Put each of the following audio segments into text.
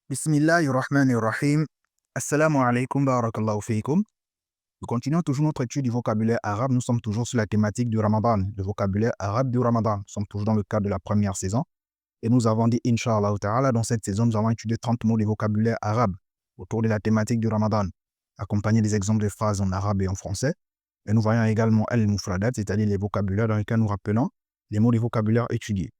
Bismillahirrahmanirrahim. Assalamu alaikum, barakallahu fiikum. Nous continuons toujours notre étude du vocabulaire arabe. Nous sommes toujours sur la thématique du Ramadan, le vocabulaire arabe du Ramadan. Nous sommes toujours dans le cadre de la première saison. Et nous avons dit, Inch'Allah ta'ala, dans cette saison, nous allons étudier 30 mots de vocabulaire arabe autour de la thématique du Ramadan, accompagnés des exemples de phrases en arabe et en français. Et nous voyons également al-mufradat, c'est-à-dire les vocabulaires dans lesquels nous rappelons les mots de vocabulaire étudiés.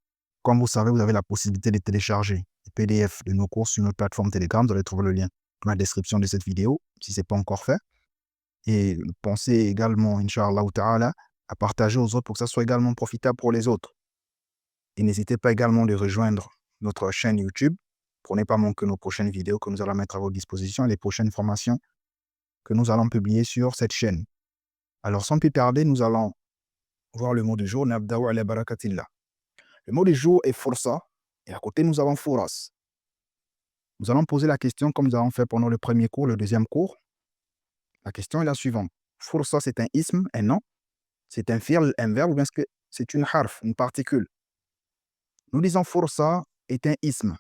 Comme vous savez, vous avez la possibilité de télécharger les PDF de nos cours sur notre plateforme Telegram. Vous allez trouver le lien dans la description de cette vidéo, si ce n'est pas encore fait. Et pensez également, Inch'Allah ta'ala, à partager aux autres pour que ça soit également profitable pour les autres. Et n'hésitez pas également de rejoindre notre chaîne YouTube pour ne pas manquer nos prochaines vidéos que nous allons mettre à votre disposition et les prochaines formations que nous allons publier sur cette chaîne. Alors, sans plus tarder, nous allons voir le mot du jour, Nabda'u ala barakatillah. Le mot du jour est forsa, et à côté, nous avons foras. Nous allons poser la question comme nous avons fait pendant le premier cours, le deuxième cours. La question est la suivante. Forsa, c'est un isme, un nom. C'est un fi'l, un verbe, ou bien est-ce que c'est une harf, une particule. Nous disons forsa est un isme.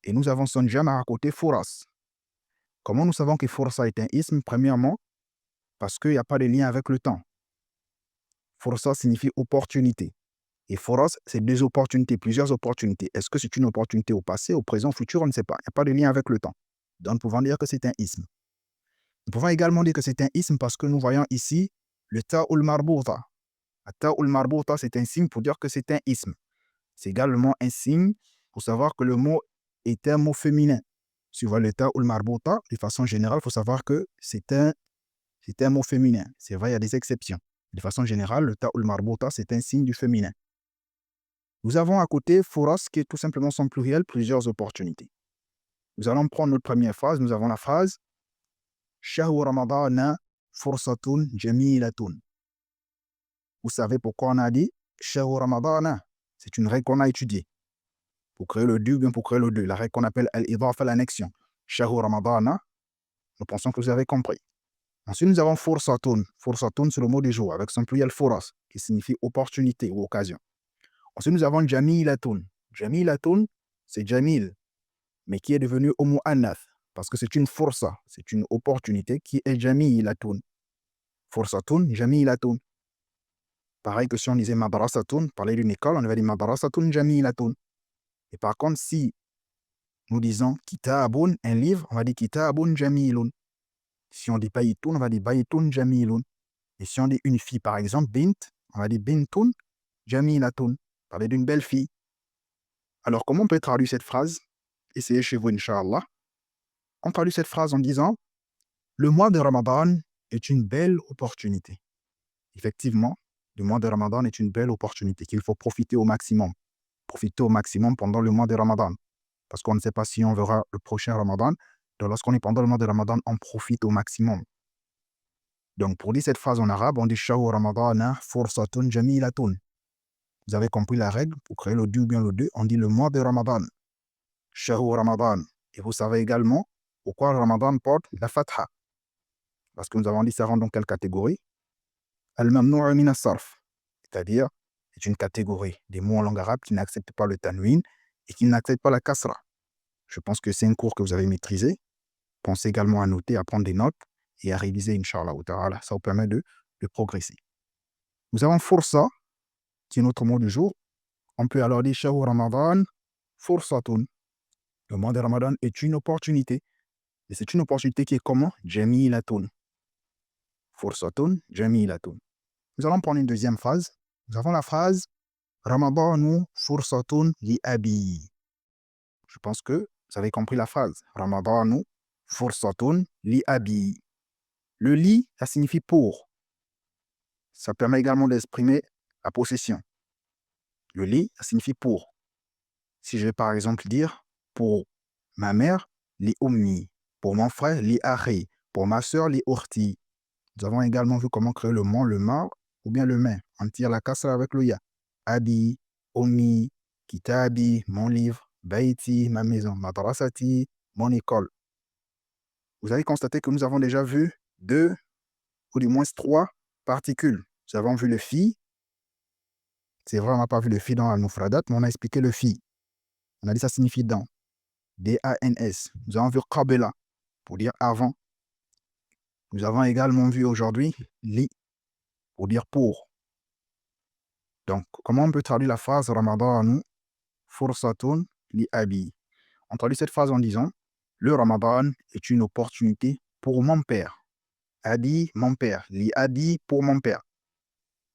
Et nous avons son jama à côté, foras. Comment nous savons que forsa est un isme? Premièrement, parce qu'il n'y a pas de lien avec le temps. Forsa signifie opportunité. Et foras, c'est deux opportunités, plusieurs opportunités. Est-ce que c'est une opportunité au passé, au présent, au futur? On ne sait pas. Il n'y a pas de lien avec le temps. Donc, nous pouvons dire que c'est un isme. Nous pouvons également dire que c'est un isme parce que nous voyons ici le ta'ul marbouta. Le ta'ul marbouta, c'est un signe pour dire que c'est un isme. C'est également un signe pour savoir que le mot est un mot féminin. Si vous voyez le ta'ul marbouta, de façon générale, il faut savoir que c'est un mot féminin. C'est vrai, il y a des exceptions. De façon générale, le ta'ul marbouta, c'est un signe du féminin. Nous avons à côté foras, qui est tout simplement son pluriel, plusieurs opportunités. Nous allons prendre notre première phrase. Nous avons la phrase Shahru Ramadana fursatun jamilatun. Vous savez pourquoi on a dit Shahru Ramadana? C'est une règle qu'on a étudiée. Pour créer le 2 ou bien pour créer le 2. La règle qu'on appelle al-idaf à l'annexion. Shahru Ramadana, nous pensons que vous avez compris. Ensuite, nous avons fursatun. Fursatun, c'est le mot du jour, avec son pluriel furas, qui signifie opportunité ou occasion. Ensuite, nous avons jamilatun. Jamilatun, c'est jamil, mais qui est devenu homo annath, parce que c'est une forsa, c'est une opportunité qui est jamilatun. Forsatun, jamilatun. Pareil que si on disait madrasatun, parler d'une école, on avait dit madrasatun jamilatun. Et par contre, si nous disons kitabun, un livre, on va dire kitabun jamilun. Si on dit bayitun, on va dire bayitun jamilun. Et si on dit une fille, par exemple, bint, on va dire bintun jamilatun. Parler d'une belle fille. Alors, comment on peut traduire cette phrase? Essayez chez vous, Inch'Allah. On traduit cette phrase en disant le mois de Ramadan est une belle opportunité. Effectivement, le mois de Ramadan est une belle opportunité qu'il faut profiter au maximum. Profiter au maximum pendant le mois de Ramadan. Parce qu'on ne sait pas si on verra le prochain Ramadan. Donc, lorsqu'on est pendant le mois de Ramadan, on profite au maximum. Donc, pour dire cette phrase en arabe, on dit Shahru Ramadana fursatun jamilatun. Vous avez compris la règle? Pour créer le 2 ou bien le 2, on dit le mois de Ramadan. Shahru Ramadan. Et vous savez également pourquoi le Ramadan porte la fatha. Parce que nous avons dit ça rentre dans quelle catégorie? Al-mamnu'u min as-sarf. C'est-à-dire, c'est une catégorie des mots en langue arabe qui n'acceptent pas le tanwin et qui n'acceptent pas la kasra. Je pense que c'est un cours que vous avez maîtrisé. Pensez également à noter, à prendre des notes et à réviser, Inch'Allah ta'ala. Ça vous permet de progresser. Nous avons forsa, qui est notre mot du jour. On peut alors dire Shahru Ramadan fursatun. Le mois de Ramadan est une opportunité. Et c'est une opportunité qui est comment? Jamilatun. Fursatun jamilatun. Nous allons prendre une deuxième phrase. Nous avons la phrase Ramadanu fursatun li abi. Je pense que vous avez compris la phrase. Ramadanu fursatun li abi. Le li, ça signifie pour. Ça permet également d'exprimer la possession. Le li, ça signifie pour. Si je vais par exemple dire pour ma mère, li ummi. Pour mon frère, li akhi. Pour ma soeur, li ukhti. Nous avons également vu comment créer le mot, le mar ou bien le main. On tire la kasra avec le ya. Abi, ummi, kitabi, mon livre, baiti, ma maison, madrasati, mon école. Vous avez constaté que nous avons déjà vu deux, ou du moins trois particules. Nous avons vu le fi. C'est vrai, on n'a pas vu le fi dans Al-Mufradat, mais on a expliqué le fi. On a dit ça signifie dans. D-A-N-S. Nous avons vu qabla pour dire avant. Nous avons également vu aujourd'hui li pour dire pour. Donc, comment on peut traduire la phrase Ramadan fursatun li abi? On traduit cette phrase en disant le Ramadan est une opportunité pour mon père. Abi, mon père. Li abi, pour mon père.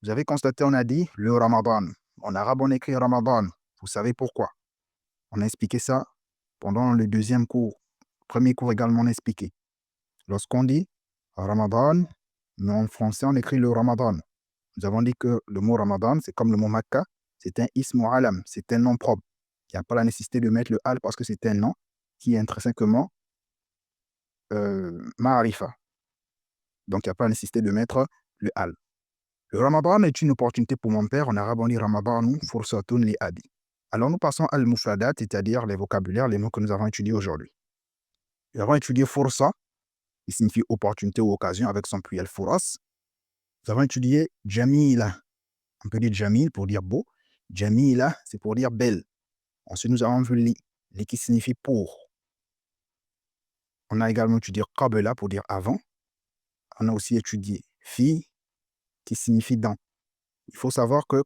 Vous avez constaté, on a dit le Ramadan. En arabe, on écrit Ramadan. Vous savez pourquoi? On a expliqué ça pendant le deuxième cours. Premier cours également, on a expliqué. Lorsqu'on dit Ramadan, mais en français, on écrit le Ramadan. Nous avons dit que le mot Ramadan, c'est comme le mot Makkah, c'est un ismu alam, c'est un nom propre. Il n'y a pas la nécessité de mettre le al parce que c'est un nom qui est intrinsèquement ma'arifa. Donc, il n'y a pas la nécessité de mettre le al. Le Ramadan est une opportunité pour mon père. En arabe, on dit Ramadan fursatun li abi. Alors, nous passons à al-mufradat, c'est-à-dire les vocabulaires, les mots que nous avons étudiés aujourd'hui. Nous avons étudié fursa, qui signifie opportunité ou occasion, avec son pluriel furas. Nous avons étudié jamila. On peut dire jamil pour dire beau. Jamila, c'est pour dire belle. Ensuite, nous avons vu li, li qui signifie pour. On a également étudié qabla pour dire avant. On a aussi étudié fi, qui signifie dans. Il faut savoir que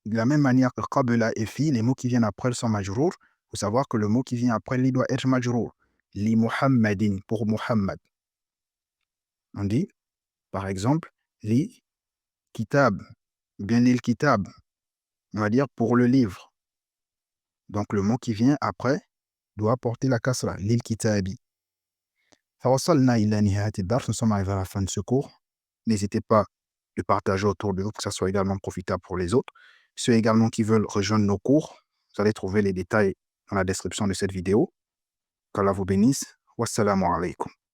de la même manière que qabla et fi, les mots qui viennent après sont majrour. Il faut savoir que le mot qui vient après li doit être majrour. Li Muhammadin, pour Muhammad. On dit, par exemple, li kitab, bien li kitab. On va dire pour le livre. Donc le mot qui vient après doit porter la kasra, li kitabi. Nous sommes arrivés à la fin de ce cours. N'hésitez pas de partager autour de vous, que ça soit également profitable pour les autres. Ceux également qui veulent rejoindre nos cours, vous allez trouver les détails dans la description de cette vidéo. Qu'Allah vous bénisse. Wassalamu alaikum.